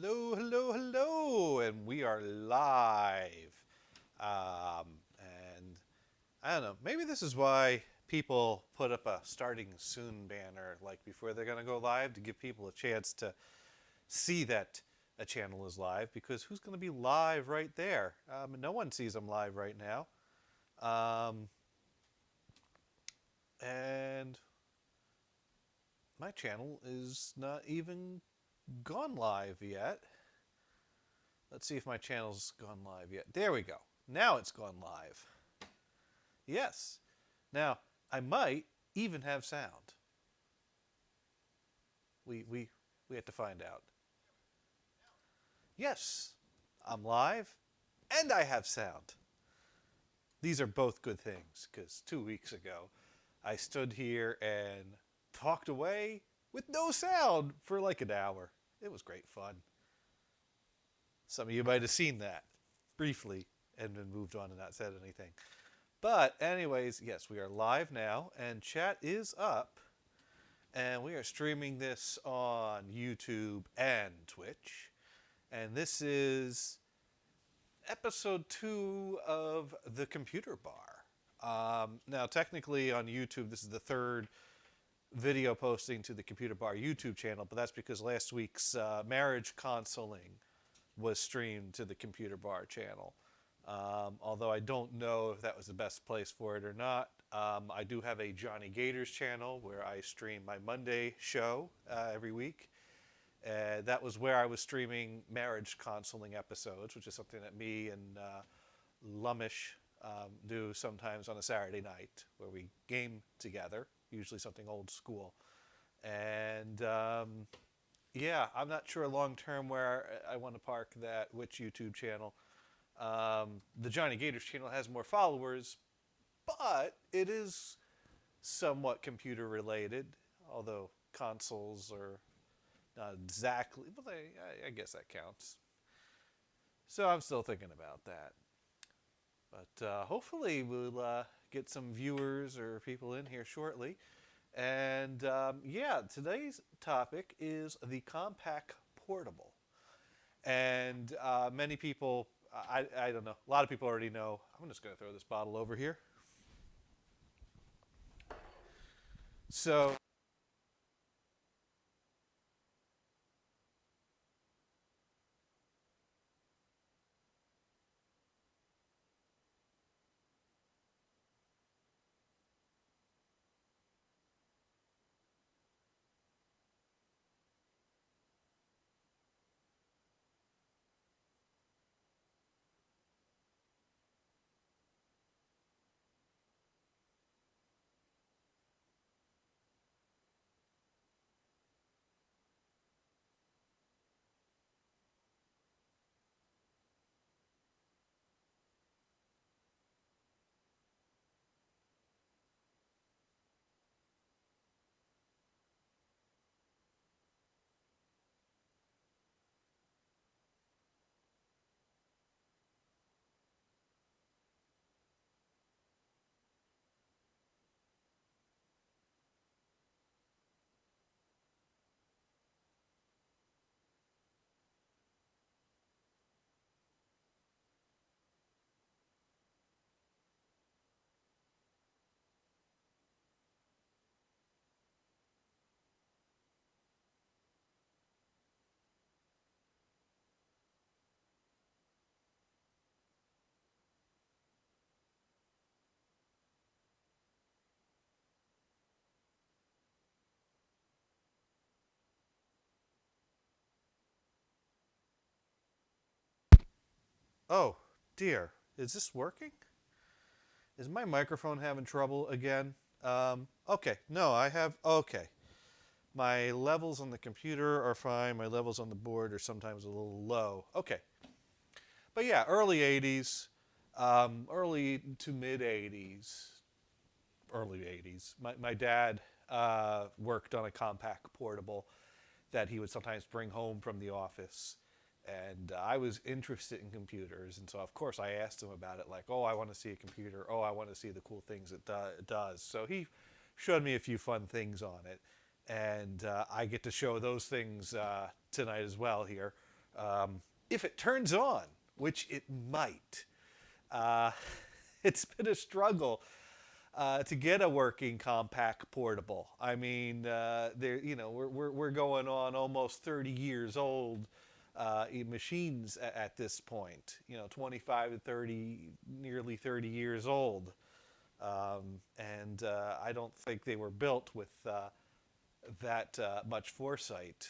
Hello, hello, hello, and we are live. And I don't know, maybe this is why people put up a starting soon banner like before they're going to go live to give people a chance to see that a channel is live because who's going to be live right there? No one sees them live right now. Um, and my channel is not even gone live yet. Let's see if my channel's gone live yet. There we go. Now it's gone live. Yes. Now, I might even have sound. We have to find out. Yes, I'm live and I have sound. These are both good things because 2 weeks ago I stood here and talked away with no sound for like an hour. It was great fun. Some of you might have seen that briefly and then moved on and not said anything. But, anyways, yes, we are live now and chat is up. And we are streaming this on YouTube and Twitch. And this is episode 2 of The Computer Bar. Now, technically on YouTube, this is the third video posting to the Computer Bar YouTube channel, but that's because last week's marriage counseling was streamed to the Computer Bar channel. Although I don't know if that was the best place for it or not. I do have a Johnny Gators channel where I stream my Monday show every week. That was where I was streaming marriage counseling episodes, which is something that me and Lumish do sometimes on a Saturday night where we game together, usually something old school. And yeah, I'm not sure long term where I want to park that, which YouTube channel. The Johnny Gators channel has more followers, but it is somewhat computer related, although consoles are not exactly, but I guess that counts. So I'm still thinking about that. But hopefully we'll get some viewers or people in here shortly. And yeah, today's topic is the Compaq Portable. And many people, I don't know, a lot of people already know. I'm just going to throw this bottle over here. So, oh dear, is this working? Is my microphone having trouble again? Okay, no, I have, okay. My levels on the computer are fine. My levels on the board are sometimes a little low. Okay. But yeah, early 80s, early to mid 80s, early 80s. My dad worked on a Compaq portable that he would sometimes bring home from the office. And I was interested in computers. And so, of course, I asked him about it like, oh, I want to see a computer. Oh, I want to see the cool things it does. So he showed me a few fun things on it. And I get to show those things tonight as well here. If it turns on, which it might. Uh, it's been a struggle to get a working Compaq portable. I mean, we're going on almost 30 years old machines at this point. 25 to 30, nearly 30 years old, and I don't think they were built with that much foresight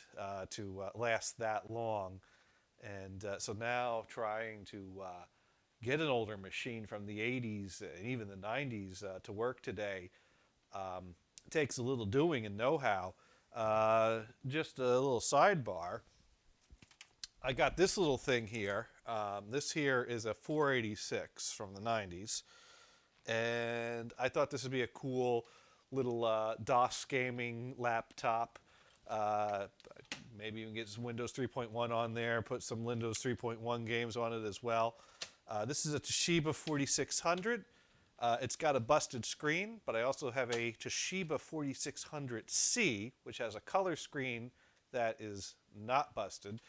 to last that long. And so now trying to get an older machine from the 80s and even the 90s to work today takes a little doing and know-how. Just a little sidebar. I got this little thing here. This here is a 486 from the 90s. And I thought this would be a cool little DOS gaming laptop. Uh, Maybe you can get some Windows 3.1 on there, put some Windows 3.1 games on it as well. This is a Toshiba 4600. It's got a busted screen, but I also have a Toshiba 4600C, which has a color screen that is not busted.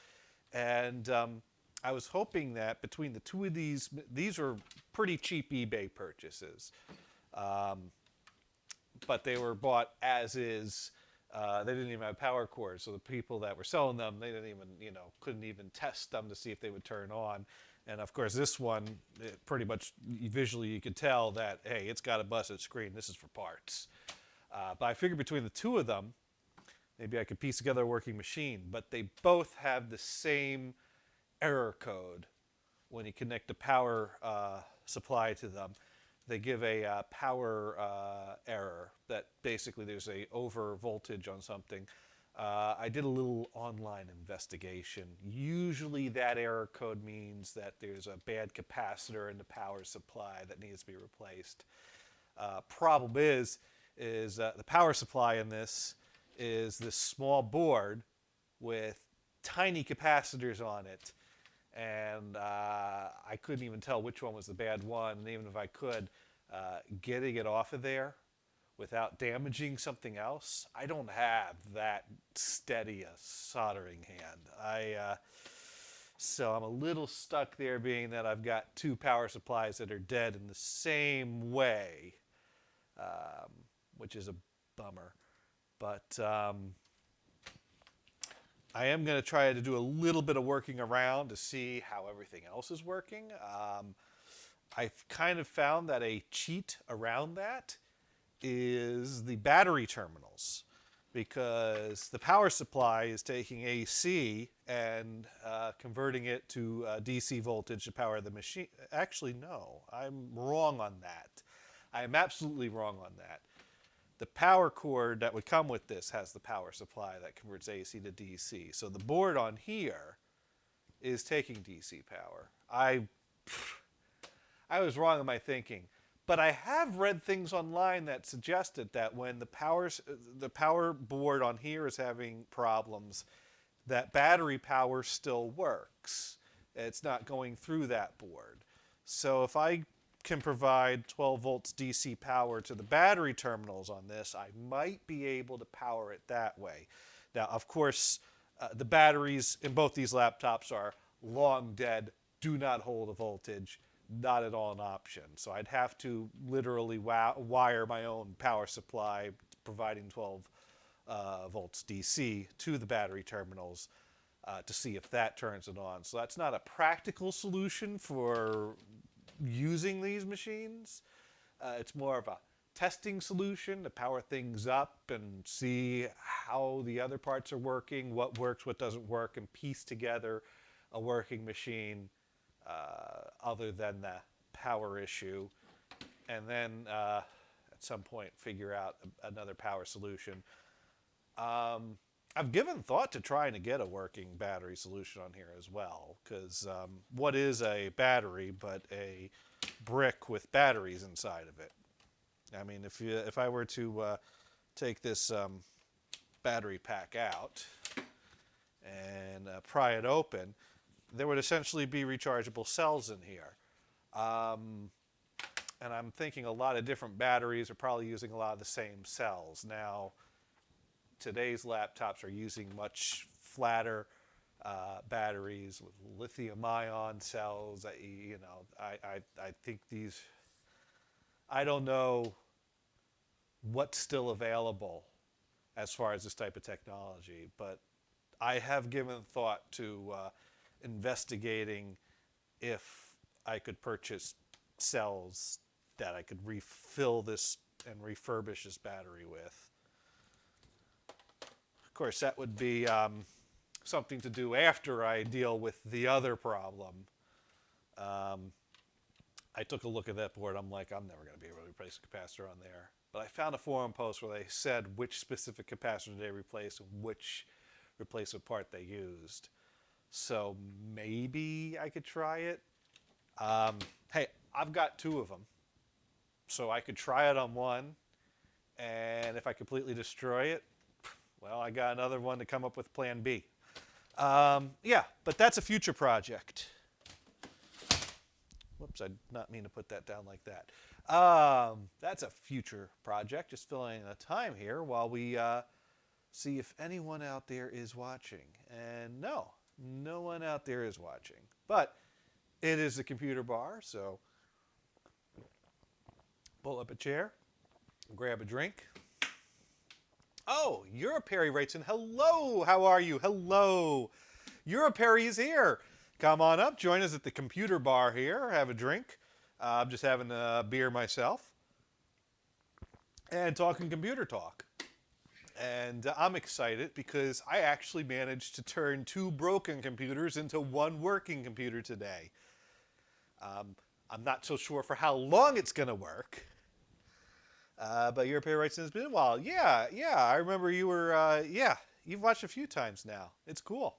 And I was hoping that between the two of these are pretty cheap eBay purchases. But they were bought as is. They didn't even have power cords, so the people that were selling them, they didn't even, couldn't even test them to see if they would turn on. And of course, this one, pretty much visually, you could tell that, hey, it's got a busted screen. This is for parts. But I figured between the two of them, maybe I could piece together a working machine. But they both have the same error code when you connect the power supply to them. They give a power error that basically there's a over voltage on something. I did a little online investigation. Usually that error code means that there's a bad capacitor in the power supply that needs to be replaced. Problem is the power supply in this is this small board with tiny capacitors on it. And I couldn't even tell which one was the bad one. And even if I could, getting it off of there without damaging something else, I don't have that steady a soldering hand. So I'm a little stuck there, being that I've got two power supplies that are dead in the same way, which is a bummer. But I am going to try to do a little bit of working around to see how everything else is working. I've kind of found that a cheat around that is the battery terminals, because the power supply is taking AC and converting it to DC voltage to power the machine. Actually, no, I'm wrong on that. I am absolutely wrong on that. The power cord that would come with this has the power supply that converts AC to DC. So the board on here is taking DC power. I was wrong in my thinking. But I have read things online that suggested that when the power board on here is having problems, that battery power still works. It's not going through that board. So if I can provide 12 volts DC power to the battery terminals on this, I might be able to power it that way. Now, of course, the batteries in both these laptops are long dead, do not hold a voltage, not at all an option. So I'd have to literally wire my own power supply, providing 12 volts DC to the battery terminals to see if that turns it on. So that's not a practical solution for using these machines. It's more of a testing solution to power things up and see how the other parts are working, what works, what doesn't work, and piece together a working machine other than the power issue, and then at some point figure out another power solution. I've given thought to trying to get a working battery solution on here as well, because what is a battery but a brick with batteries inside of it? I mean, if I were to take this battery pack out and pry it open, there would essentially be rechargeable cells in here. And I'm thinking a lot of different batteries are probably using a lot of the same cells. Now, today's laptops are using much flatter batteries with lithium-ion cells. I think these. I don't know what's still available as far as this type of technology, but I have given thought to investigating if I could purchase cells that I could refill this and refurbish this battery with. Of course, that would be something to do after I deal with the other problem. Um, I took a look at that board. I'm like, I'm never going to be able to replace a capacitor on there. But I found a forum post where they said which specific capacitor they replaced and which replacement part they used. So maybe I could try it. Hey, I've got 2 of them. So I could try it on one. And if I completely destroy it, well, I got another one to come up with plan B. Yeah, but that's a future project. Whoops, I did not mean to put that down like that. That's a future project. Just filling the time here while we see if anyone out there is watching. And no, no one out there is watching. But it is a computer bar, so pull up a chair, grab a drink. Oh, Europerry writes in, hello, how are you? Hello. Europerry is here. Come on up, join us at the computer bar here, have a drink. I'm just having a beer myself. And talking computer talk. And I'm excited because I actually managed to turn 2 broken computers into 1 working computer today. I'm not so sure for how long it's going to work. But European writes in, it's been a while. Yeah, I remember you were, you've watched a few times now. It's cool.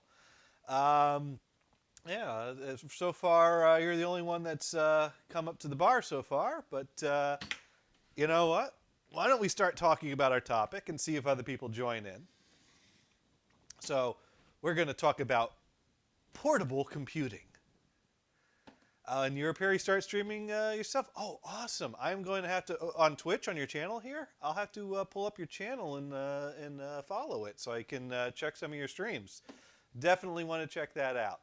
Yeah, so far you're the only one that's come up to the bar so far, but you know what? Why don't we start talking about our topic and see if other people join in? So we're going to talk about portable computing. And you're Perry, start streaming yourself. Oh, awesome! I'm going to have to on Twitch on your channel here. I'll have to pull up your channel and follow it so I can check some of your streams. Definitely want to check that out.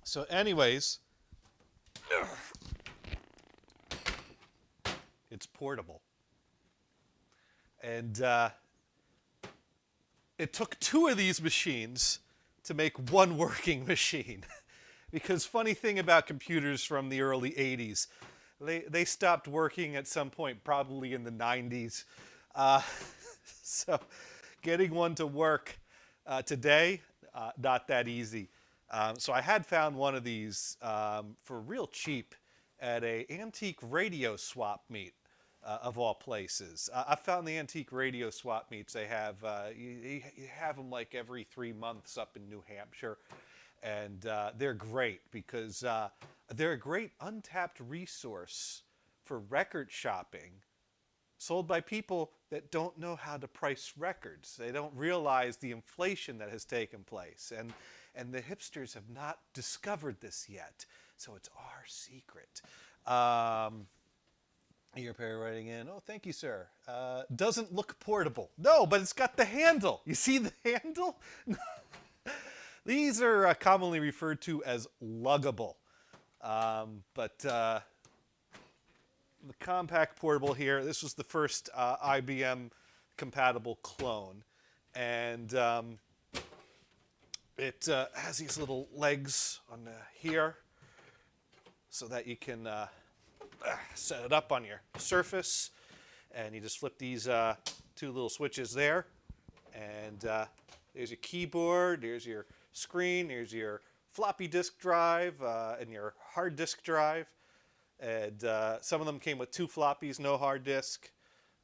So anyways, it's portable. And it took 2 of these machines to make 1 working machine. Because funny thing about computers from the early 80s, they stopped working at some point, probably in the 90s. So getting one to work today, not that easy. So I had found one of these for real cheap at a antique radio swap meet, of all places. I found the antique radio swap meets. They have you have them like every 3 months up in New Hampshire, and they're great because they're a great untapped resource for record shopping, sold by people that don't know how to price records. They don't realize the inflation that has taken place. And the hipsters have not discovered this yet. So it's our secret. You're writing in, oh, thank you, sir. Doesn't look portable. No, but it's got the handle. You see the handle? These are commonly referred to as luggable. But the Compaq portable here, this was the first IBM compatible clone. And it has these little legs on here so that you can set it up on your Surface. And you just flip these 2 little switches there. And there's your keyboard, there's your screen, there's your floppy disk drive and your hard disk drive. And some of them came with 2 floppies, no hard disk.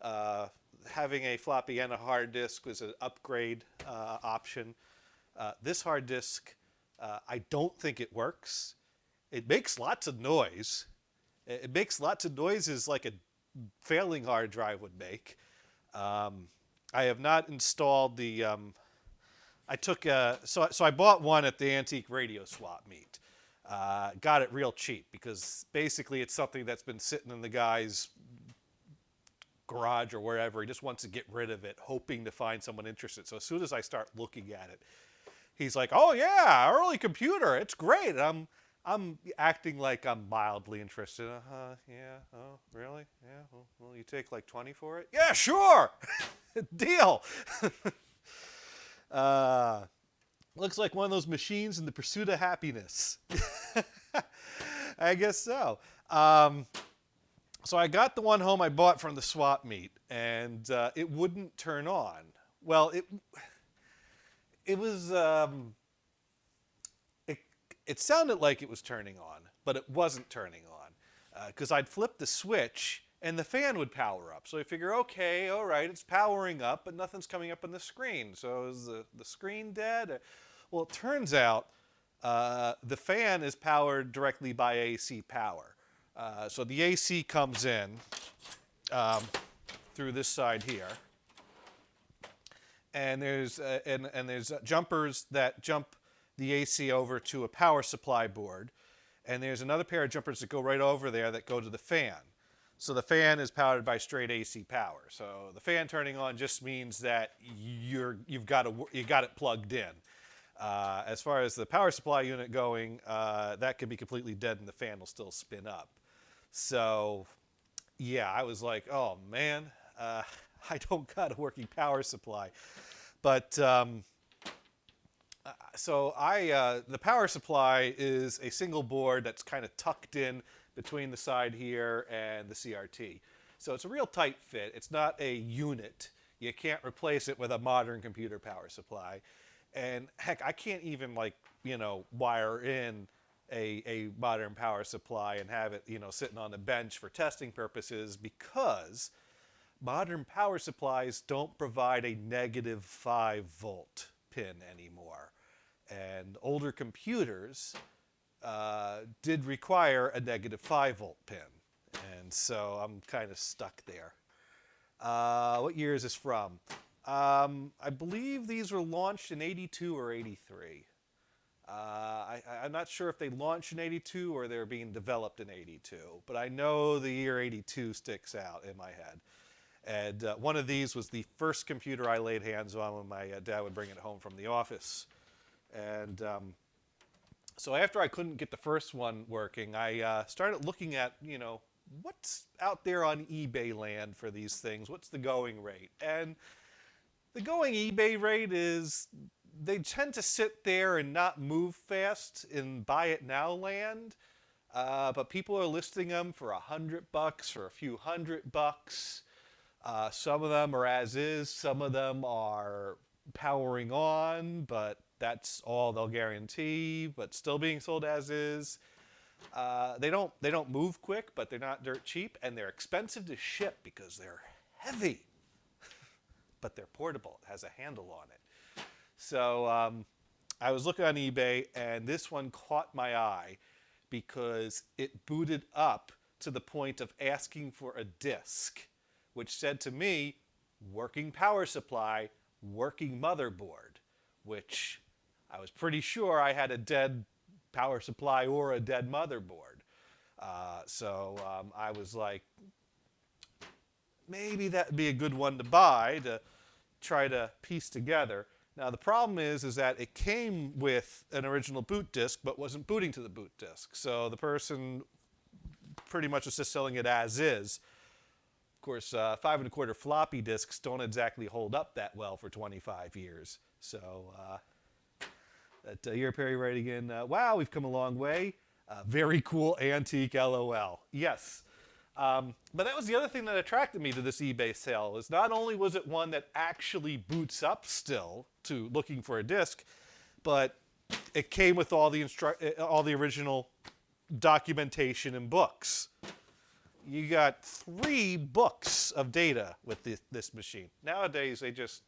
Having a floppy and a hard disk was an upgrade option. This hard disk, I don't think it works. It makes lots of noise. It makes lots of noises like a failing hard drive would make. I have not installed the... so I bought one at the antique radio swap meet. Got it real cheap because basically it's something that's been sitting in the guy's garage or wherever. He just wants to get rid of it, hoping to find someone interested. So as soon as I start looking at it, he's like, "Oh yeah, early computer, it's great." And I'm acting like I'm mildly interested. Yeah. Oh, really? Yeah. Well, you take like 20 for it? Yeah, sure. Deal. uh, Looks like one of those machines in the pursuit of happiness. I guess so. So I got the one home I bought from the swap meet, and it wouldn't turn on. Well, it was it it sounded like it was turning on, but it wasn't turning on because I'd flipped the switch and the fan would power up. So I figure, okay, all right, it's powering up, but nothing's coming up on the screen. So is the screen dead? Well, it turns out the fan is powered directly by AC power. So the AC comes in through this side here, and there's jumpers that jump the AC over to a power supply board, and there's another pair of jumpers that go right over there that go to the fan. So the fan is powered by straight AC power. So the fan turning on just means that you've got it plugged in. As far as the power supply unit going, that can be completely dead and the fan will still spin up. So, yeah, I was like, oh man, I don't got a working power supply. But the power supply is a single board that's kind of tucked in between the side here and the CRT. So it's a real tight fit. It's not a unit. You can't replace it with a modern computer power supply. And heck, I can't even wire in a modern power supply and have it, sitting on the bench for testing purposes because modern power supplies don't provide a negative 5-volt pin anymore. And older computers did require a negative 5-volt pin. And so I'm kind of stuck there. What year is this from? I believe these were launched in 82 or 83. I'm not sure if they launched in 82 or they're being developed in 82, but I know the year 82 sticks out in my head. And one of these was the first computer I laid hands on when my dad would bring it home from the office. And so after I couldn't get the first one working, I started looking at, what's out there on eBay land for these things? What's the going rate? And the going eBay rate is they tend to sit there and not move fast in buy it now land. But people are listing them for $100 or a few $100. Some of them are as is. Some of them are powering on, but that's all they'll guarantee, but still being sold as is. They don't move quick, but they're not dirt cheap, and they're expensive to ship because they're heavy. But they're portable. It has a handle on it. So I was looking on eBay, and this one caught my eye because it booted up to the point of asking for a disk, which said to me, working power supply, working motherboard, which I was pretty sure I had a dead power supply or a dead motherboard. So I was like, maybe that would be a good one to buy to try to piece together. Now the problem is that it came with an original boot disk but wasn't booting to the boot disk. So the person pretty much was just selling it as is. Of course, 5 1/4 floppy disks don't exactly hold up that well for 25 years. So that year period right again, wow, we've come a long way. Very cool antique LOL. Yes. But that was the other thing that attracted me to this eBay sale, is not only was it one that actually boots up still to looking for a disc, but it came with all the original documentation and books. You got 3 books of data with this machine. Nowadays, they just,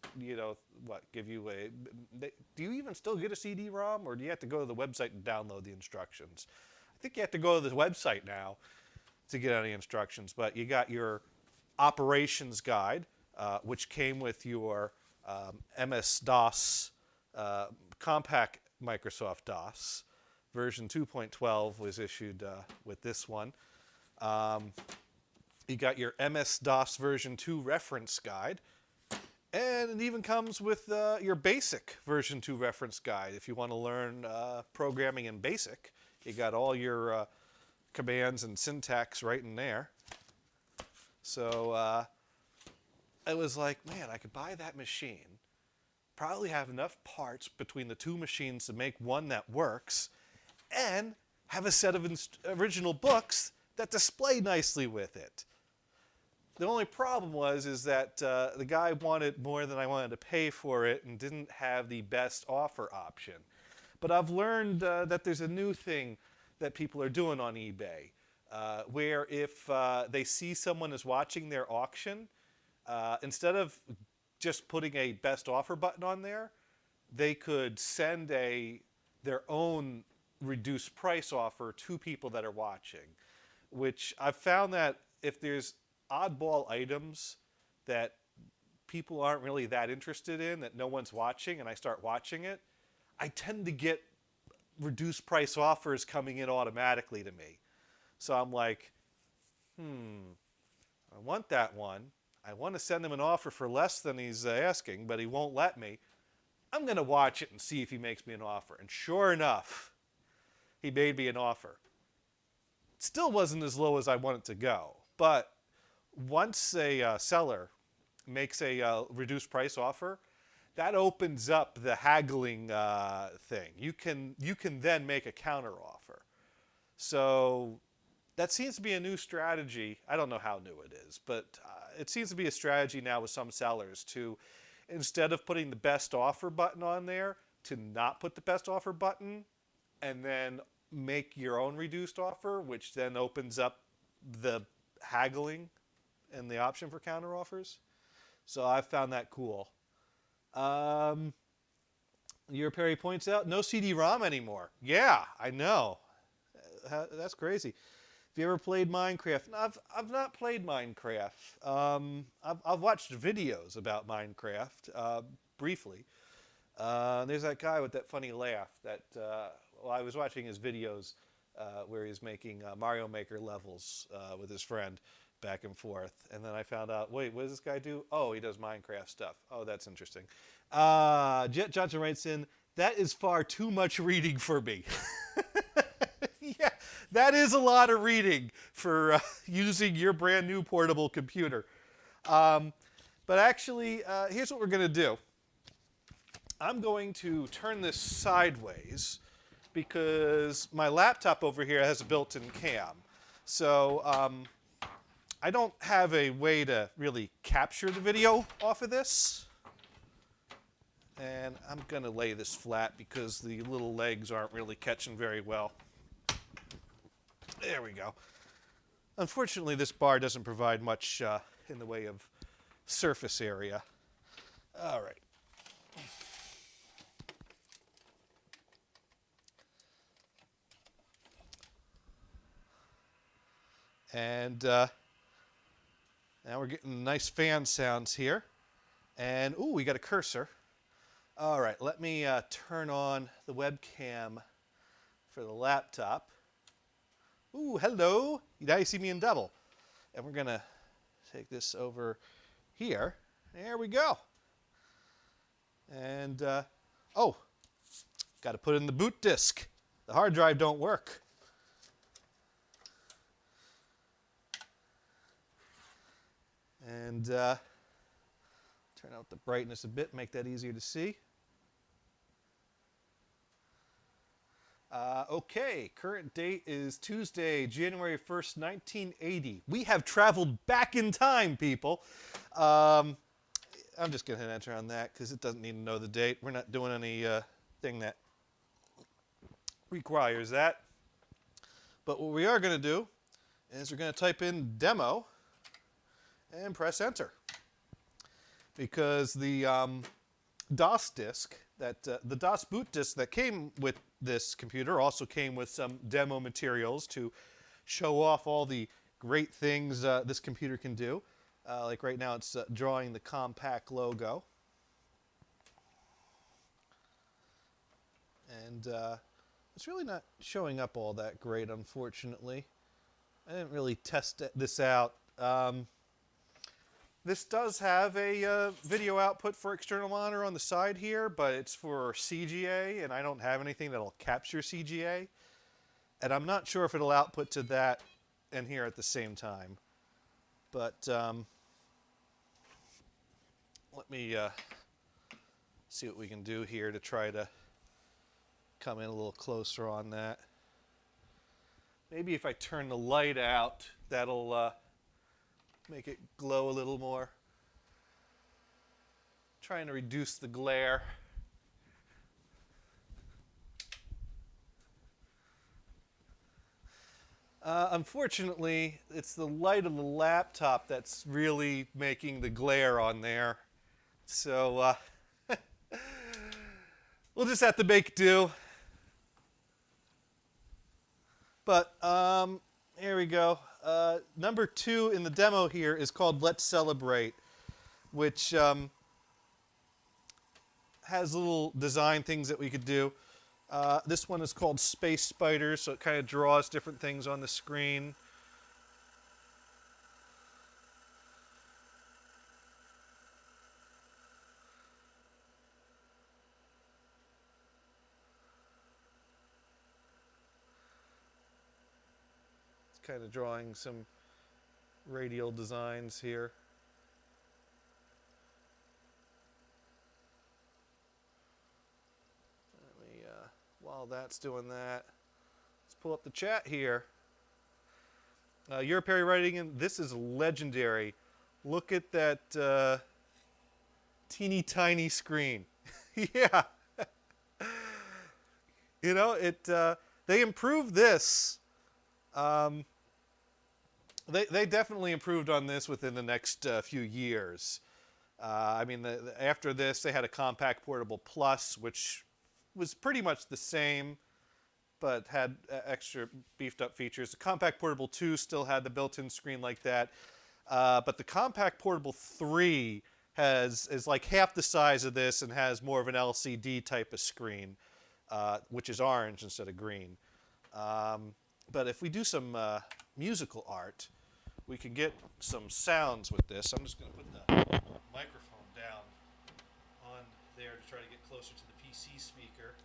give you do you even still get a CD-ROM, or do you have to go to the website and download the instructions? I think you have to go to the website now to get any instructions, but you got your operations guide, which came with your MS-DOS, Compaq Microsoft DOS. Version 2.12 was issued with this one. You got your MS-DOS version 2 reference guide. And it even comes with your basic version 2 reference guide. If you want to learn programming in BASIC, you got all your commands and syntax right in there. So I was like, man, I could buy that machine, probably have enough parts between the two machines to make one that works, and have a set of original books that display nicely with it. The only problem is that the guy wanted more than I wanted to pay for it and didn't have the best offer option. But I've learned that there's a new thing that people are doing on eBay, where if they see someone is watching their auction, instead of just putting a best offer button on there, they could send their own reduced price offer to people that are watching, which I've found that if there's oddball items that people aren't really that interested in, that no one's watching, and I start watching it, I tend to get reduced price offers coming in automatically to me. So I'm like, I want that one. I want to send him an offer for less than he's asking, but he won't let me. I'm going to watch it and see if he makes me an offer. And sure enough, he made me an offer. It still wasn't as low as I wanted to go, but once a seller makes a reduced price offer, that opens up the haggling thing. You can then make a counter offer. So that seems to be a new strategy. I don't know how new it is, but it seems to be a strategy now with some sellers to, instead of putting the best offer button on there, to not put the best offer button and then make your own reduced offer, which then opens up the haggling and the option for counter offers. So I found that cool. Your Perry points out, no CD-ROM anymore. Yeah, I know. That's crazy. Have you ever played Minecraft? No, I've not played Minecraft. I've watched videos about Minecraft briefly. There's that guy with that funny laugh that I was watching his videos where he's making Mario Maker levels with his friend back and forth. And then I found out, wait, what does this guy do? Oh, he does Minecraft stuff. Oh, that's interesting. Jet Johnson writes in, that is far too much reading for me. Yeah, that is a lot of reading for using your brand new portable computer. But actually, here's what we're going to do. I'm going to turn this sideways because my laptop over here has a built-in cam. So I don't have a way to really capture the video off of this. And I'm going to lay this flat because the little legs aren't really catching very well. There we go. Unfortunately, this bar doesn't provide much in the way of surface area. All right. And now we're getting nice fan sounds here. And, ooh, we got a cursor. All right, let me turn on the webcam for the laptop. Ooh, hello. Now you see me in double. And we're going to take this over here. There we go. And, oh, got to put in the boot disk. The hard drive don't work. And turn out the brightness a bit, make that easier to see. Okay, current date is Tuesday, January 1st, 1980. We have traveled back in time, people. I'm just going to hit enter on that because it doesn't need to know the date. We're not doing any thing that requires that. But what we are going to do is we're going to type in demo and press enter. Because the DOS disk, the DOS boot disk that came with this computer also came with some demo materials to show off all the great things this computer can do. Like right now it's drawing the Compaq logo. And it's really not showing up all that great, unfortunately. I didn't really test this out This does have a video output for external monitor on the side here, but it's for CGA, and I don't have anything that'll capture CGA. And I'm not sure if it'll output to that and here at the same time. But let me see what we can do here to try to come in a little closer on that. Maybe if I turn the light out, that'll make it glow a little more. Trying to reduce the glare. Unfortunately, it's the light of the laptop that's really making the glare on there. So we'll just have to make do. But here we go. Number 2 in the demo here is called Let's Celebrate, which has little design things that we could do. This one is called Space Spider, so it kind of draws different things on the screen. It's kind of drawing some radial designs here. While that's doing that, let's pull up the chat here. You're Perry writing in, this is legendary. Look at that teeny tiny screen. Yeah. You know, they improved this. They definitely improved on this within the next few years. I mean, after this, they had a Compaq Portable Plus, which was pretty much the same, but had extra beefed up features. The Compaq Portable 2 still had the built-in screen like that, but the Compaq Portable 3 is like half the size of this and has more of an LCD type of screen, which is orange instead of green. But if we do some musical art, we can get some sounds with this. I'm just going to put the microphone down on there to try to get closer to the PC speaker.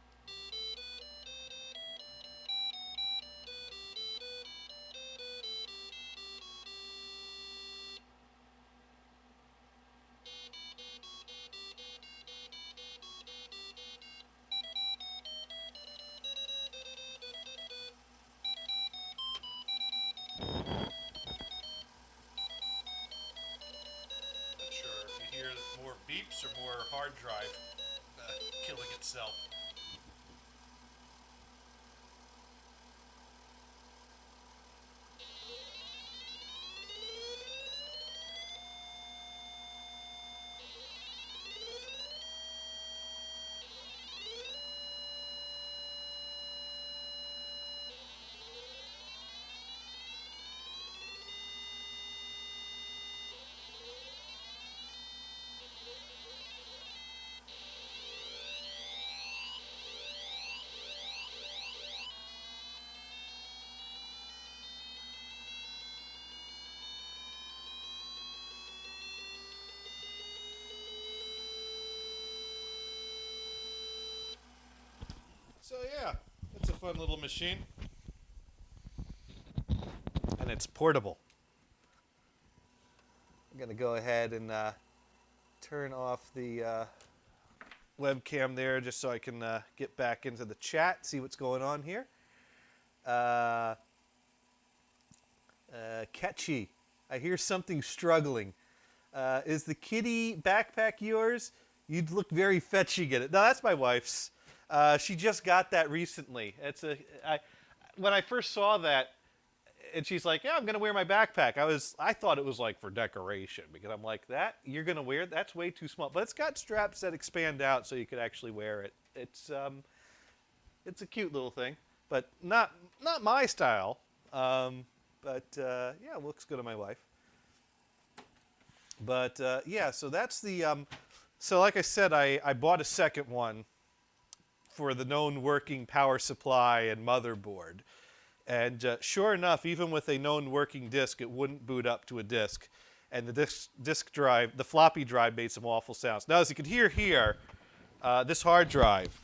Not sure if you hear more beeps or more hard drive killing itself. So yeah, it's a fun little machine. And it's portable. I'm going to go ahead and turn off the webcam there just so I can get back into the chat, see what's going on here. Catchy. I hear something struggling. Is the kitty backpack yours? You'd look very fetching in it. No, that's my wife's. She just got that recently. When I first saw that, and she's like, "Yeah, I'm gonna wear my backpack." I thought it was like for decoration because I'm like, "That you're gonna wear? That's way too small." But it's got straps that expand out so you could actually wear it. It's a cute little thing, but not my style. But yeah, it looks good on my wife. But yeah, so that's the. So like I said, I bought a second one for the known working power supply and motherboard. And sure enough, even with a known working disk, it wouldn't boot up to a disk. And the disk drive, the floppy drive, made some awful sounds. Now, as you can hear here, this hard drive,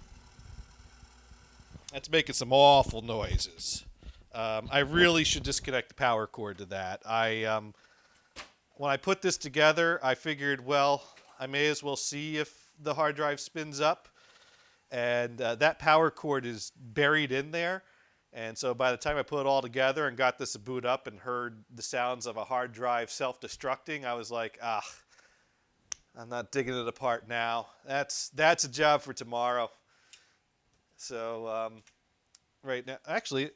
that's making some awful noises. I really should disconnect the power cord to that. When I put this together, I figured, well, I may as well see if the hard drive spins up. And that power cord is buried in there. And so by the time I put it all together and got this to boot up and heard the sounds of a hard drive self-destructing, I was like, I'm not digging it apart now. That's a job for tomorrow. So right now, actually,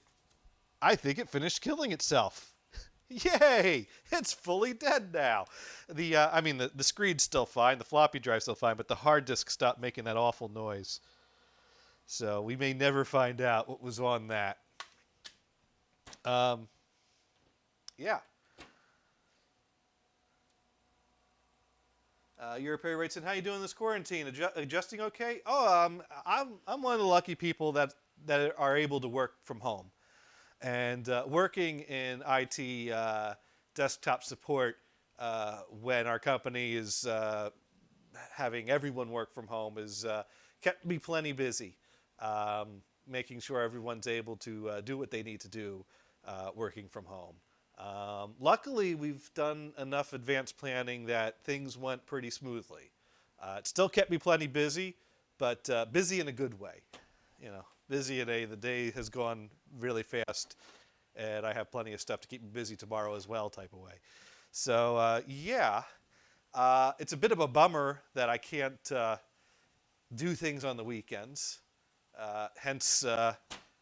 I think it finished killing itself. Yay! It's fully dead now. The screen's still fine, the floppy drive's still fine, but the hard disk stopped making that awful noise. So we may never find out what was on that. Yeah. Europe writes in, how you doing this quarantine? Adjusting okay? Oh, I'm one of the lucky people that are able to work from home. And working in IT desktop support when our company is having everyone work from home is kept me plenty busy, making sure everyone's able to do what they need to do working from home. Luckily, we've done enough advanced planning that things went pretty smoothly. It still kept me plenty busy, but busy in a good way. You know, busy today. The day has gone really fast, and I have plenty of stuff to keep me busy tomorrow as well, type of way. So yeah, it's a bit of a bummer that I can't do things on the weekends. Hence,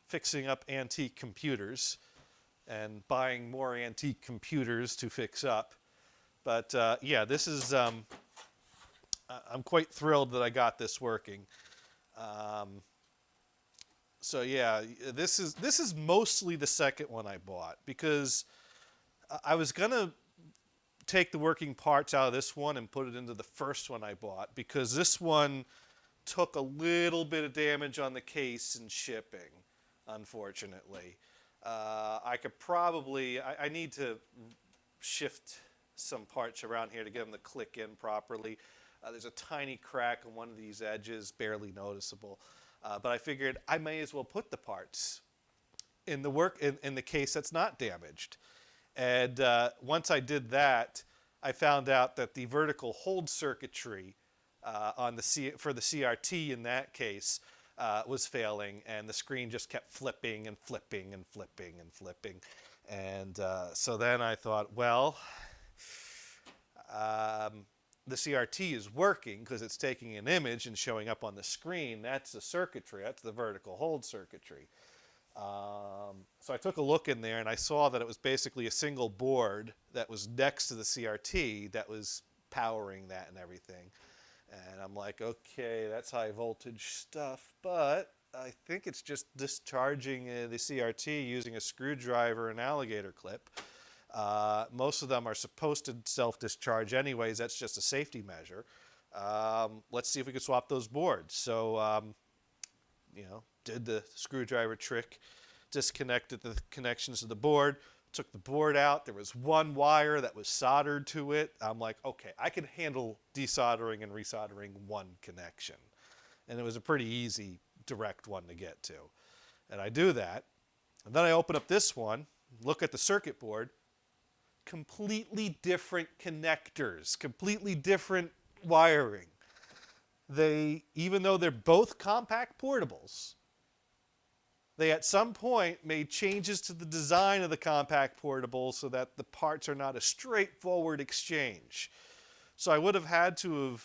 fixing up antique computers and buying more antique computers to fix up. But yeah, this is. I'm quite thrilled that I got this working. So yeah, this is mostly the second one I bought because I was gonna take the working parts out of this one and put it into the first one I bought because this one took a little bit of damage on the case and shipping, unfortunately. I could probably, I need to shift some parts around here to get them to click in properly. There's a tiny crack on one of these edges, barely noticeable. But I figured I may as well put the parts in the case that's not damaged. And once I did that, I found out that the vertical hold circuitry for the CRT in that case was failing, and the screen just kept flipping and flipping and flipping and flipping. And so then I thought, well, the CRT is working because it's taking an image and showing up on the screen. That's the circuitry. That's the vertical hold circuitry. So I took a look in there and I saw that it was basically a single board that was next to the CRT that was powering that and everything. And I'm like, okay, that's high voltage stuff, but I think it's just discharging the CRT using a screwdriver and alligator clip. Most of them are supposed to self-discharge anyways. That's just a safety measure. Let's see if we can swap those boards. So, did the screwdriver trick, disconnected the connections to the board, took the board out. There was one wire that was soldered to it. I'm like, okay, I can handle desoldering and resoldering one connection. And it was a pretty easy, direct one to get to. And I do that. And then I open up this one, look at the circuit board. Completely different connectors, completely different wiring. Even though they're both Compaq portables, they at some point made changes to the design of the Compaq portable so that the parts are not a straightforward exchange. So I would have had to have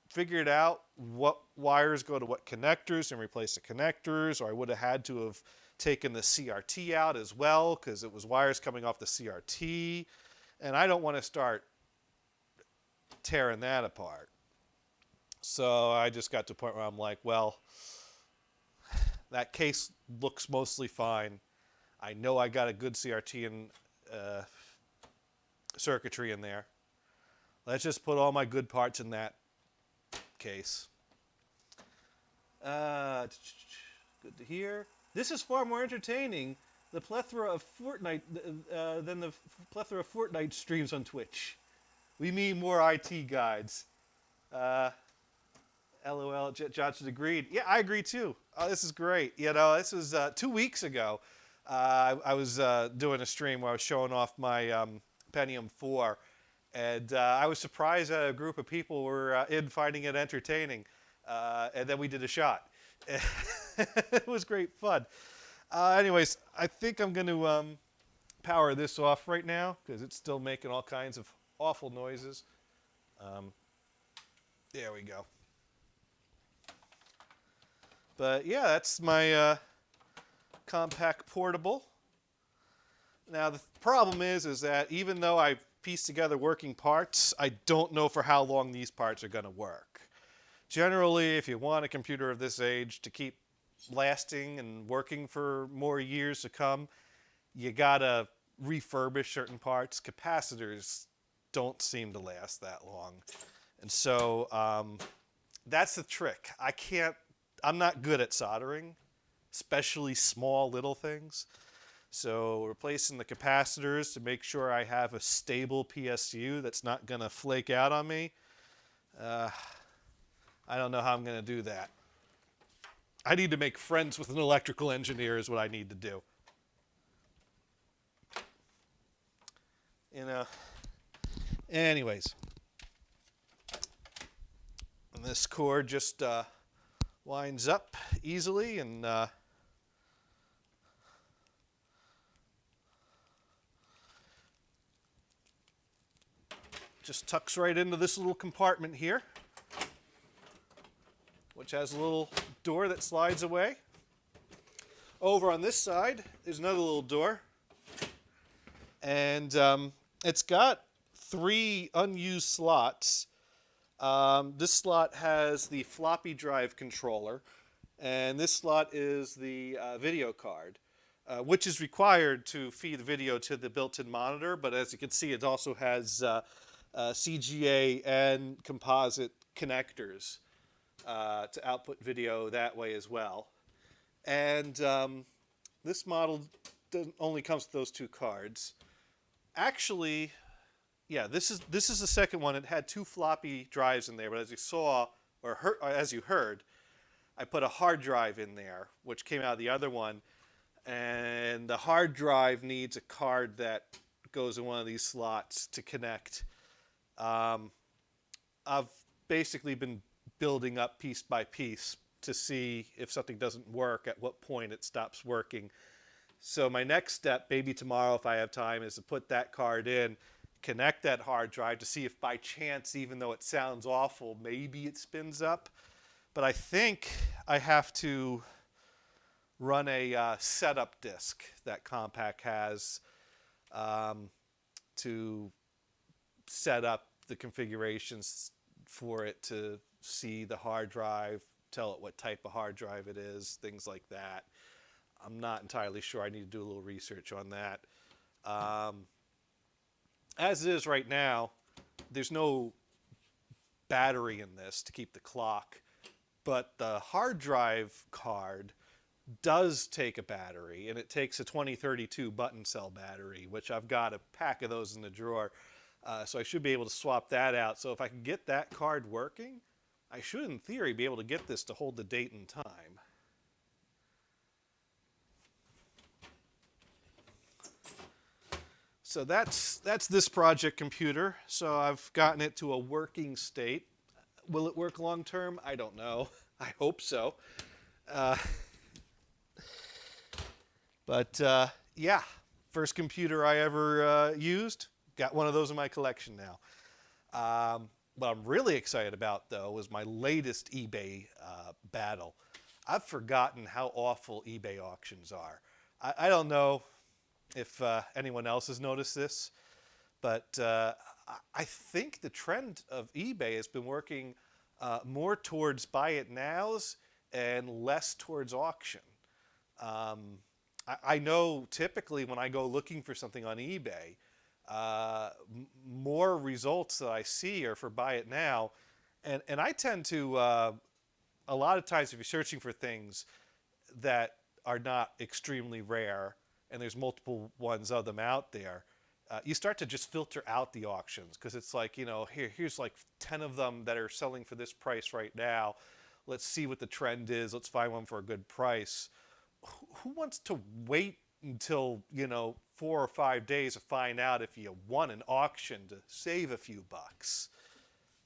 figured out what wires go to what connectors and replace the connectors, or I would have had to have taken the CRT out as well because it was wires coming off the CRT, and I don't want to start tearing that apart. So I just got to a point where I'm like, well, that case looks mostly fine. I know I got a good CRT and circuitry in there. Let's just put all my good parts in that case. Good to hear. This is far more entertaining, the plethora of Fortnite, than the plethora of Fortnite streams on Twitch. We need more IT guides. Uh, LOL, Johnson agreed. Yeah, I agree too. Oh, this is great. You know, this was 2 weeks ago. I was doing a stream where I was showing off my Pentium 4, and I was surprised that a group of people were in finding it entertaining. And then we did a shot. It was great fun. Anyways, I think I'm going to power this off right now because it's still making all kinds of awful noises. There we go. But yeah, that's my Compaq portable. Now the problem is that even though I've pieced together working parts, I don't know for how long these parts are going to work. Generally, if you want a computer of this age to keep lasting and working for more years to come, you gotta refurbish certain parts. Capacitors don't seem to last that long. And so that's the trick. I'm not good at soldering, especially small little things. So replacing the capacitors to make sure I have a stable PSU that's not gonna flake out on me. I don't know how I'm gonna do that. I need to make friends with an electrical engineer is what I need to do. You know. Anyways. And this cord just winds up easily and just tucks right into this little compartment here, which has a little door that slides away. Over on this side is another little door, and it's got 3 unused slots. This slot has the floppy drive controller, and this slot is the video card, which is required to feed video to the built-in monitor, but as you can see, it also has CGA and composite connectors to output video that way as well. And this model only comes with those 2 cards. Actually, yeah, this is the second one. It had 2 floppy drives in there, but as you saw, or as you heard, I put a hard drive in there, which came out of the other one. And the hard drive needs a card that goes in one of these slots to connect. I've basically been building up piece by piece to see if something doesn't work, at what point it stops working. So my next step, maybe tomorrow if I have time, is to put that card in, connect that hard drive to see if by chance, even though it sounds awful, maybe it spins up. But I think I have to run a setup disk that Compaq has to set up the configurations for it to see the hard drive, tell it what type of hard drive it is, things like that. I'm not entirely sure. I need to do a little research on that. As it is right now, there's no battery in this to keep the clock, but the hard drive card does take a battery, and it takes a 2032 button cell battery, which I've got a pack of those in the drawer. So I should be able to swap that out. So if I can get that card working, I should, in theory, be able to get this to hold the date and time. So that's this project computer. So I've gotten it to a working state. Will it work long term? I don't know. I hope so. But yeah, first computer I ever used. Got one of those in my collection now. What I'm really excited about, though, was my latest eBay battle. I've forgotten how awful eBay auctions are. I don't know if anyone else has noticed this, but I think the trend of eBay has been working more towards buy it nows and less towards auction. I know typically when I go looking for something on eBay, more results that I see are for buy it now, and I tend to a lot of times if you're searching for things that are not extremely rare, and there's multiple ones of them out there, you start to just filter out the auctions because it's like, here's like 10 of them that are selling for this price right now. Let's see what the trend is. Let's find one for a good price. Who wants to wait until 4 or 5 days to find out if you won an auction to save a few bucks?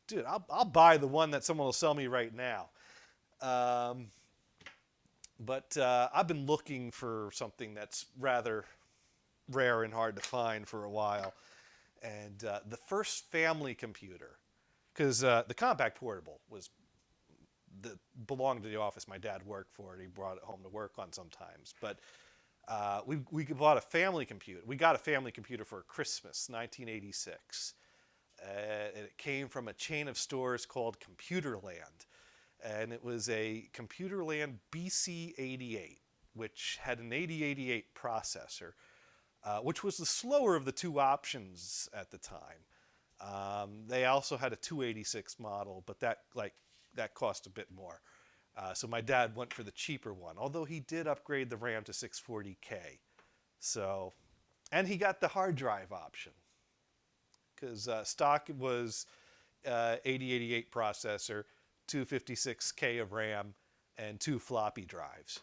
Dude, I'll buy the one that someone will sell me right now. Um, but I've been looking for something that's rather rare and hard to find for a while. And the first family computer, because the Compaq Portable belonged to the office my dad worked for, and he brought it home to work on sometimes. But we bought a family computer. We got a family computer for Christmas, 1986. And it came from a chain of stores called Computerland. And it was a Computerland BC88, which had an 8088 processor, which was the slower of the two options at the time. They also had a 286 model, but that cost a bit more. So my dad went for the cheaper one, although he did upgrade the RAM to 640K. So, and he got the hard drive option, because stock was 8088 processor, 256K of RAM, and 2 floppy drives.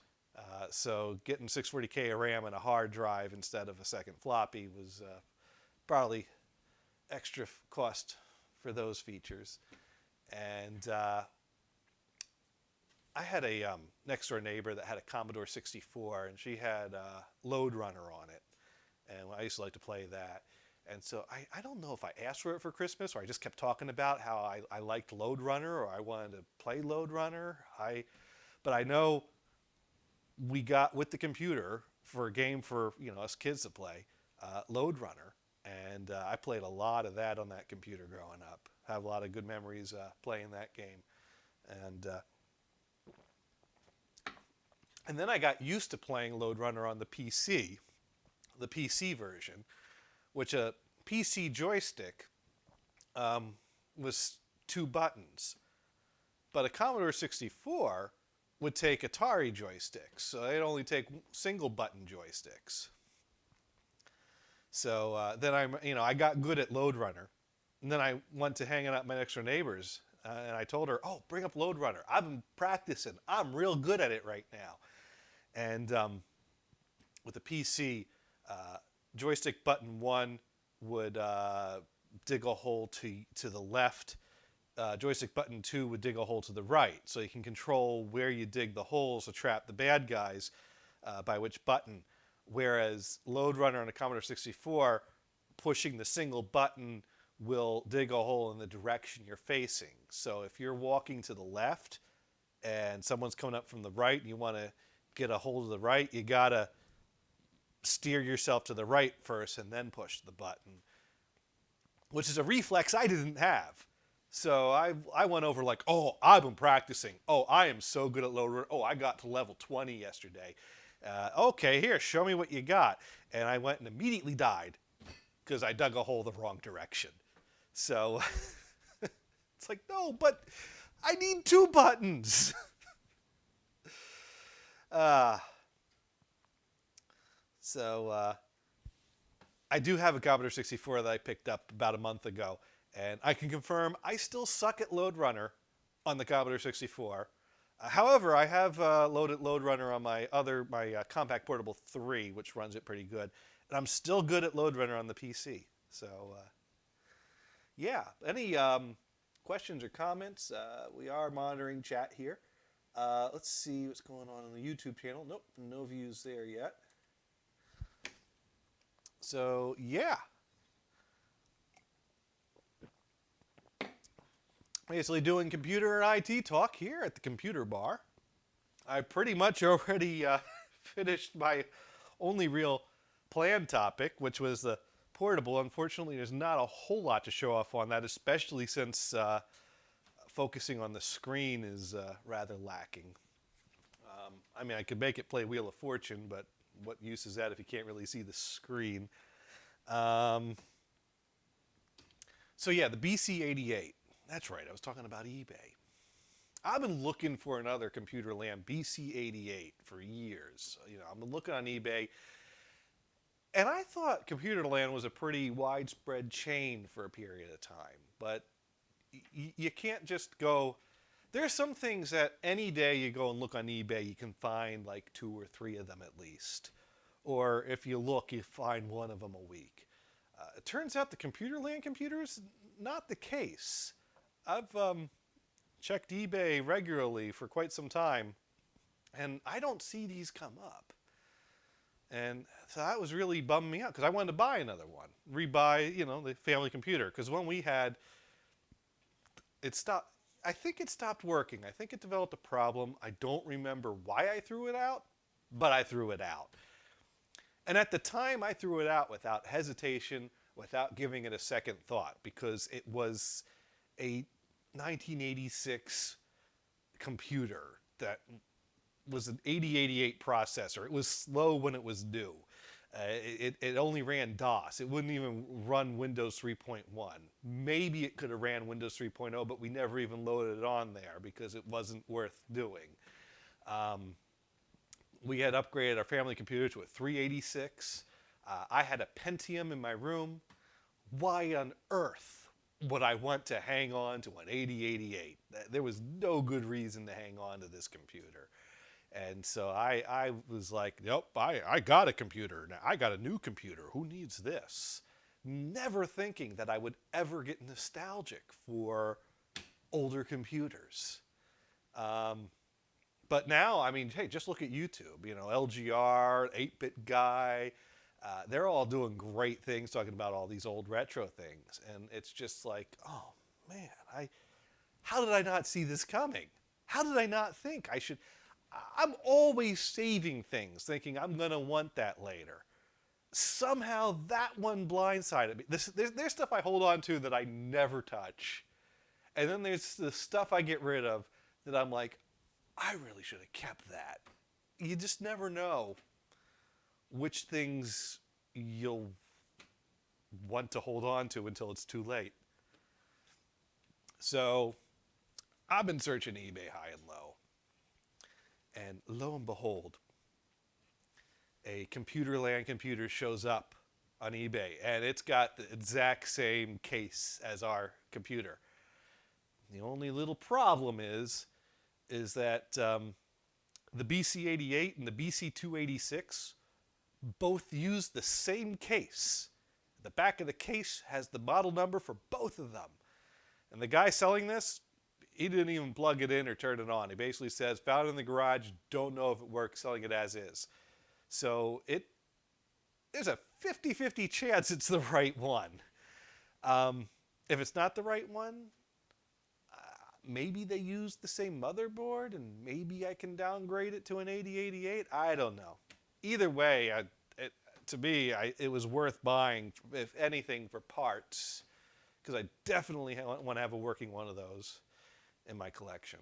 So getting 640K of RAM and a hard drive instead of a second floppy was probably extra cost for those features. And I had a next door neighbor that had a Commodore 64, and she had Load Runner on it. And I used to like to play that. And so I don't know if I asked for it for Christmas or I just kept talking about how I liked Load Runner or I wanted to play Load Runner. But I know we got with the computer for a game for us kids to play, Load Runner. And I played a lot of that on that computer growing up. Have a lot of good memories playing that game. And then I got used to playing Load Runner on the PC version, which a PC joystick was 2 buttons. But a Commodore 64 would take Atari joysticks, so they'd only take single button joysticks. So then I got good at Load Runner, and then I went to hanging out with my next door neighbors, and I told her, "Oh, bring up Load Runner. I've been practicing. I'm real good at it right now." And with the PC, joystick button 1 would dig a hole to the left. Joystick button 2 would dig a hole to the right. So you can control where you dig the holes to trap the bad guys by which button. Whereas Load Runner on a Commodore 64, pushing the single button will dig a hole in the direction you're facing. So if you're walking to the left and someone's coming up from the right and you want to get a hold of the right, you got to steer yourself to the right first and then push the button, which is a reflex I didn't have. So I went over like, "Oh, I've been practicing. Oh, I am so good at Load Runner. Oh, I got to level 20 yesterday. Okay, here, show me what you got." And I went and immediately died because I dug a hole the wrong direction. So it's like, no, but I need 2 buttons. So I do have a Commodore 64 that I picked up about a month ago, and I can confirm I still suck at Load Runner on the Commodore 64. However, I have loaded Load Runner on my Compaq Portable 3, which runs it pretty good, and I'm still good at Load Runner on the PC. So yeah, any questions or comments? We are monitoring chat here. Let's see what's going on the YouTube channel. Nope, no views there yet. So, yeah. Basically doing computer and IT talk here at the Computer Bar. I pretty much already finished my only real planned topic, which was the portable. Unfortunately, there's not a whole lot to show off on that, especially since focusing on the screen is rather lacking. I mean, I could make it play Wheel of Fortune, but what use is that if you can't really see the screen? So yeah, the BC88. That's right, I was talking about eBay. I've been looking for another computer land BC88 for years. I've been looking on eBay, and I thought computer land was a pretty widespread chain for a period of time. But you can't just go. There's some things that any day you go and look on eBay, you can find like 2 or 3 of them at least. Or if you look, you find one of them a week. It turns out the computer land computers, not the case. I've checked eBay regularly for quite some time, and I don't see these come up. And so that was really bumming me out because I wanted to buy another one, rebuy, the family computer. Because one we had, it stopped. I think it stopped working. I think it developed a problem. I don't remember why I threw it out, but I threw it out. And at the time, I threw it out without hesitation, without giving it a second thought, because it was a 1986 computer that was an 8088 processor. It was slow when it was due. It only ran DOS. It wouldn't even run Windows 3.1. Maybe it could have ran Windows 3.0, but we never even loaded it on there because it wasn't worth doing. We had upgraded our family computer to a 386. I had a Pentium in my room. Why on earth would I want to hang on to an 8088? There was no good reason to hang on to this computer. And so I was like, nope, I got a computer. Now I got a new computer. Who needs this? Never thinking that I would ever get nostalgic for older computers. But now, I mean, hey, just look at YouTube. LGR, 8-Bit Guy. They're all doing great things talking about all these old retro things. And it's just like, oh, man, how did I not see this coming? How did I not think I should... I'm always saving things, thinking I'm going to want that later. Somehow that one blindsided me. There's stuff I hold on to that I never touch. And then there's the stuff I get rid of that I'm like, I really should have kept that. You just never know which things you'll want to hold on to until it's too late. So I've been searching eBay high and low. And lo and behold, a computer land computer shows up on eBay, and it's got the exact same case as our computer. The only little problem is that the BC88 and the BC286 both use the same case. The back of the case has the model number for both of them. And the guy selling this, he didn't even plug it in or turn it on. He basically says, found it in the garage, don't know if it works, selling it as is. So there's a 50-50 chance it's the right one. If it's not the right one, maybe they use the same motherboard and maybe I can downgrade it to an 8088. I don't know. Either way, to me, it was worth buying, if anything, for parts, because I definitely want to have a working one of those in my collection.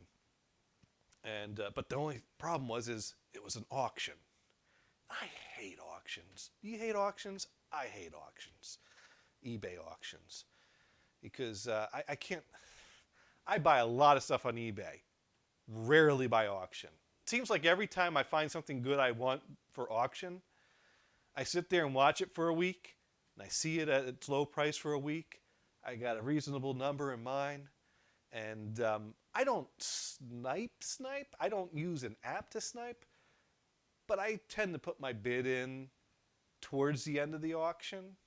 And but the only problem was it was an auction. I hate auctions. Do you hate auctions? I hate auctions. eBay auctions. Because I can't... I buy a lot of stuff on eBay. Rarely by auction. It seems like every time I find something good I want for auction, I sit there and watch it for a week, and I see it at its low price for a week. I got a reasonable number in mind. And I don't snipe. I don't use an app to snipe. But I tend to put my bid in towards the end of the auction.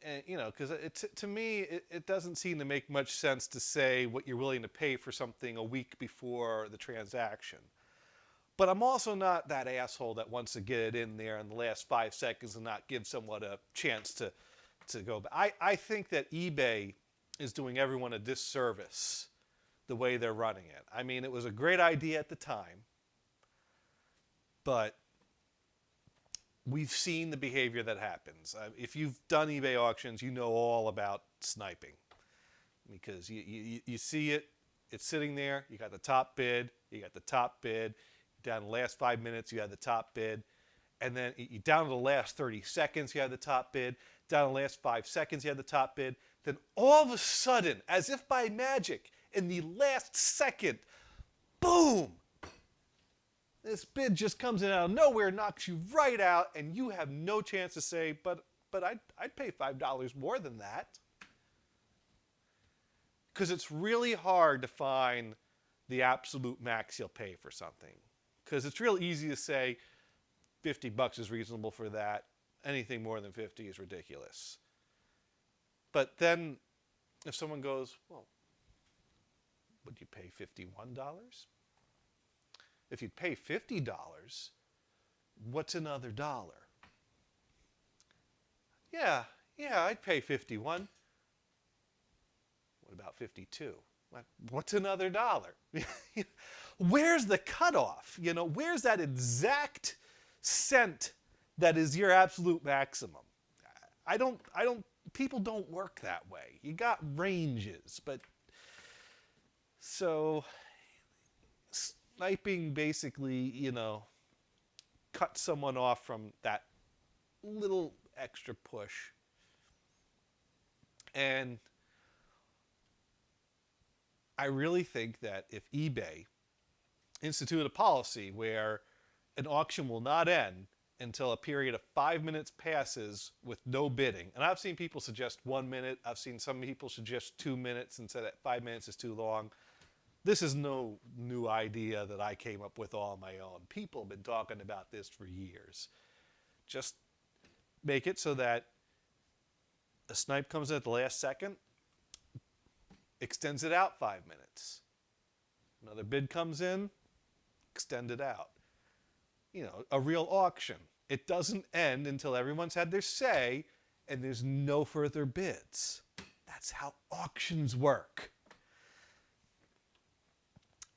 And, because to me, it doesn't seem to make much sense to say what you're willing to pay for something a week before the transaction. But I'm also not that asshole that wants to get it in there in the last 5 seconds and not give someone a chance to go. I think that eBay is doing everyone a disservice the way they're running it. I mean, it was a great idea at the time, but we've seen the behavior that happens. If you've done eBay auctions, you know all about sniping, because you see it, it's sitting there, you got the top bid, down to the last 5 minutes, you had the top bid, and then down to the last 30 seconds, you had the top bid, down to the last 5 seconds, you had the top bid. Then all of a sudden, as if by magic, in the last second, boom! This bid just comes in out of nowhere, knocks you right out, and you have no chance to say, but I'd pay $5 more than that. Because it's really hard to find the absolute max you'll pay for something. Because it's real easy to say $50 is reasonable for that. Anything more than 50 is ridiculous. But then if someone goes, well, would you pay $51? If you'd pay $50, what's another dollar? Yeah, I'd pay 51. What about 52? What's another dollar? Where's the cutoff? Where's that exact cent that is your absolute maximum? People don't work that way. You got ranges, but so sniping basically, cuts someone off from that little extra push. And I really think that if eBay instituted a policy where an auction will not end until a period of 5 minutes passes with no bidding, and I've seen people suggest 1 minute, I've seen some people suggest 2 minutes and say that 5 minutes is too long. This is no new idea that I came up with all on my own. People have been talking about this for years. Just make it so that a snipe comes in at the last second, extends it out 5 minutes. Another bid comes in, extend it out. A real auction. It doesn't end until everyone's had their say and there's no further bids. That's how auctions work.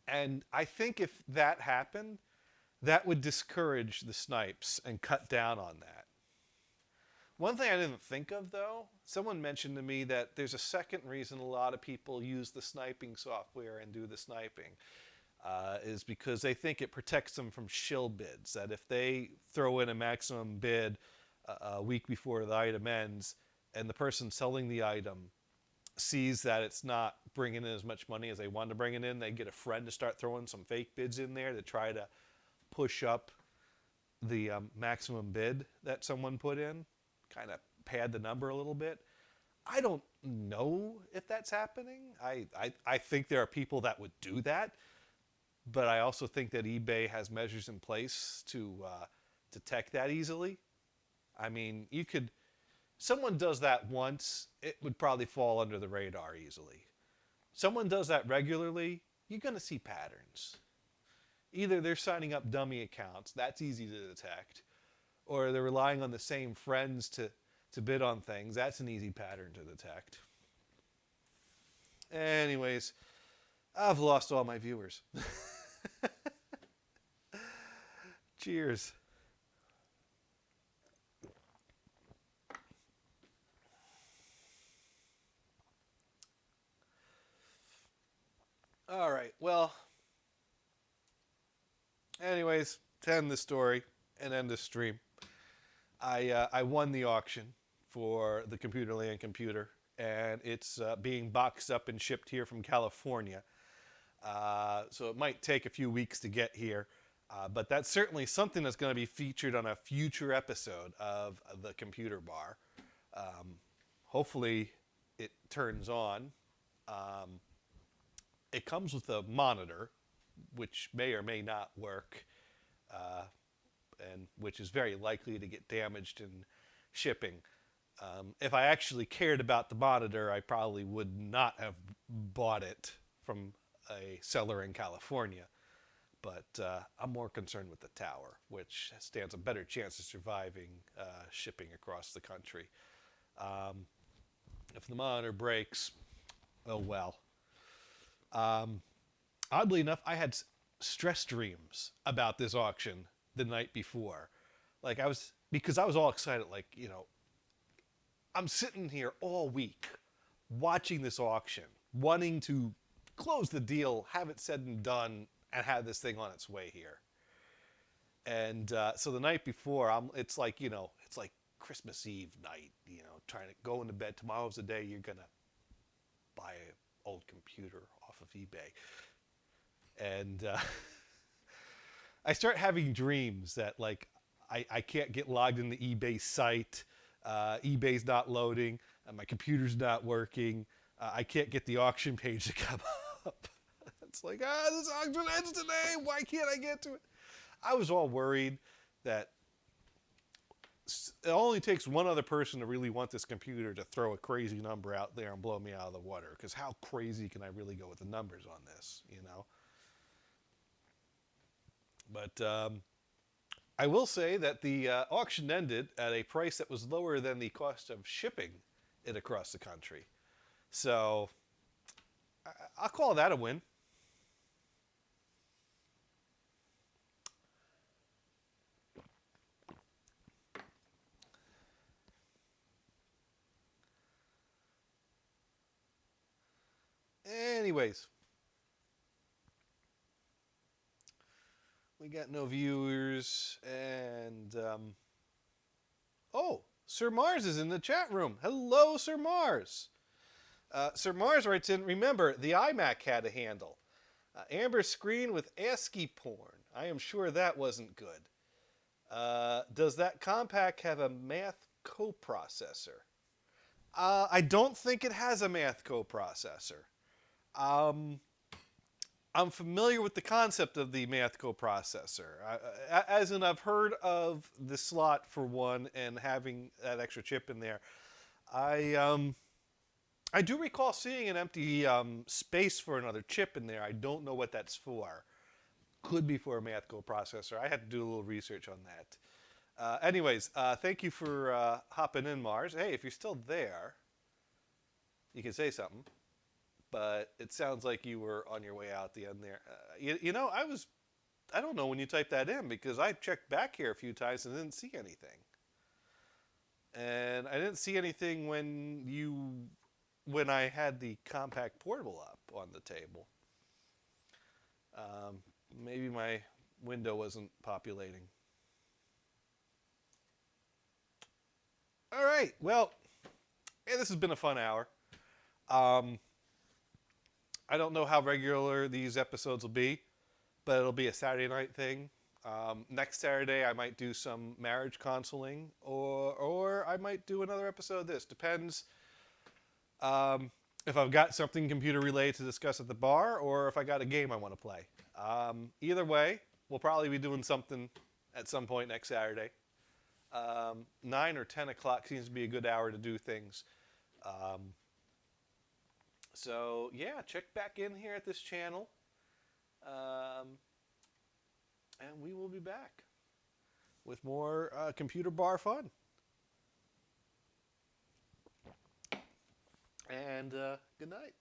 And I think if that happened, that would discourage the snipes and cut down on that. One thing I didn't think of, though, someone mentioned to me that there's a second reason a lot of people use the sniping software and do the sniping, is because they think it protects them from shill bids, that if they throw in a maximum bid a week before the item ends and the person selling the item sees that it's not bringing in as much money as they want to bring it in, they get a friend to start throwing some fake bids in there to try to push up the maximum bid that someone put in, kind of pad the number a little bit. I don't know if that's happening. I think there are people that would do that, but I also think that eBay has measures in place to detect that easily. I mean, someone does that once, it would probably fall under the radar easily. Someone does that regularly, you're going to see patterns. Either they're signing up dummy accounts, that's easy to detect, or they're relying on the same friends to bid on things, that's an easy pattern to detect. Anyways, I've lost all my viewers. Cheers. All right, well, anyways, to end the story and end the stream, I won the auction for the Computerland computer, and it's being boxed up and shipped here from California. So it might take a few weeks to get here, but that's certainly something that's going to be featured on a future episode of the Computer Bar. Hopefully it turns on. It comes with a monitor, which may or may not work, and which is very likely to get damaged in shipping. If I actually cared about the monitor, I probably would not have bought it from a seller in California. But I'm more concerned with the tower, which stands a better chance of surviving shipping across the country. If the monitor breaks, oh well. Oddly enough, I had stress dreams about this auction the night before. Because I was all excited, I'm sitting here all week watching this auction, wanting to close the deal, have it said and done, and have this thing on its way here. And so the night before, it's like Christmas Eve night, trying to go into bed. Tomorrow's the day you're going to buy an old computer off off of eBay. And I start having dreams that like I can't get logged in the eBay site. eBay's not loading. My computer's not working. I can't get the auction page to come up. It's like, this auction ends today. Why can't I get to it? I was all worried that it only takes one other person to really want this computer to throw a crazy number out there and blow me out of the water. Because how crazy can I really go with the numbers on this, you know? But I will say that the auction ended at a price that was lower than the cost of shipping it across the country. So I'll call that a win. Anyways, we got no viewers, and oh, Sir Mars is in the chat room. Hello, Sir Mars. Sir Mars writes in, remember, the iMac had a handle. Amber screen with ASCII porn. I am sure that wasn't good. Does that Compaq have a math coprocessor? I don't think it has a math coprocessor. I'm familiar with the concept of the math coprocessor. As in, I've heard of the slot for one and having that extra chip in there. I do recall seeing an empty space for another chip in there. I don't know what that's for. Could be for a math coprocessor. I had to do a little research on that. Anyways, thank you for hopping in, Mars. Hey, if you're still there, you can say something. But it sounds like you were on your way out the end there. You know, I don't know when you typed that in because I checked back here a few times and didn't see anything. And I didn't see anything when I had the Compaq portable up on the table. Maybe my window wasn't populating. All right. Well, hey, this has been a fun hour. I don't know how regular these episodes will be, but it'll be a Saturday night thing. Next Saturday, I might do some marriage counseling, or I might do another episode of this. Depends if I've got something computer related to discuss at the bar, or if I got a game I want to play. Either way, we'll probably be doing something at some point next Saturday. 9 or 10 o'clock seems to be a good hour to do things. So, yeah, check back in here at this channel. And we will be back with more computer bar fun. And good night.